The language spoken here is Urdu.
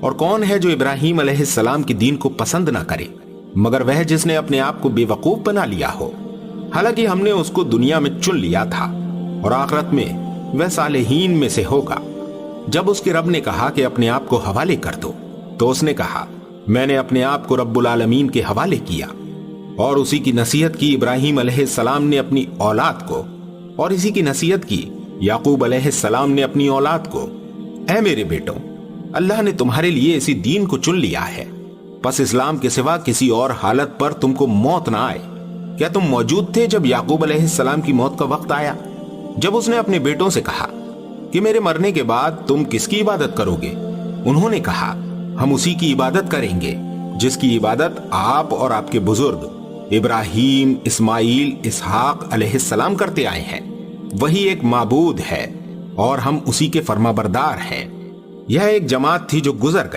اور کون ہے جو ابراہیم علیہ السلام کے دین کو پسند نہ کرے مگر وہ جس نے اپنے آپ کو بے وقوف بنا لیا ہو؟ حالانکہ ہم نے اس کو دنیا میں چن لیا تھا اور آخرت میں وہ صالحین میں سے ہوگا۔ جب اس کے رب نے کہا کہ اپنے آپ کو حوالے کر دو تو اس نے کہا میں نے اپنے آپ کو رب العالمین کے حوالے کیا، اور اسی کی نصیحت کی ابراہیم علیہ السلام نے اپنی اولاد کو، اور اسی کی نصیحت کی یعقوب علیہ السلام نے اپنی اولاد کو۔ اے میرے بیٹوں، اللہ نے تمہارے لیے اسی دین کو چن لیا ہے، پس اسلام کے سوا کسی اور حالت پر تم کو موت نہ آئے۔ کیا تم موجود تھے جب یعقوب علیہ السلام کی موت کا وقت آیا، جب اس نے اپنے بیٹوں سے کہا کہ میرے مرنے کے بعد تم کس کی عبادت کرو گے؟ انہوں نے کہا ہم اسی کی عبادت کریں گے جس کی عبادت آپ اور آپ کے بزرگ ابراہیم، اسماعیل، اسحاق علیہ السلام کرتے آئے ہیں۔ وہی ایک معبود ہے اور ہم اسی کے فرما بردار ہیں۔ یہ ایک جماعت تھی جو گزر گئی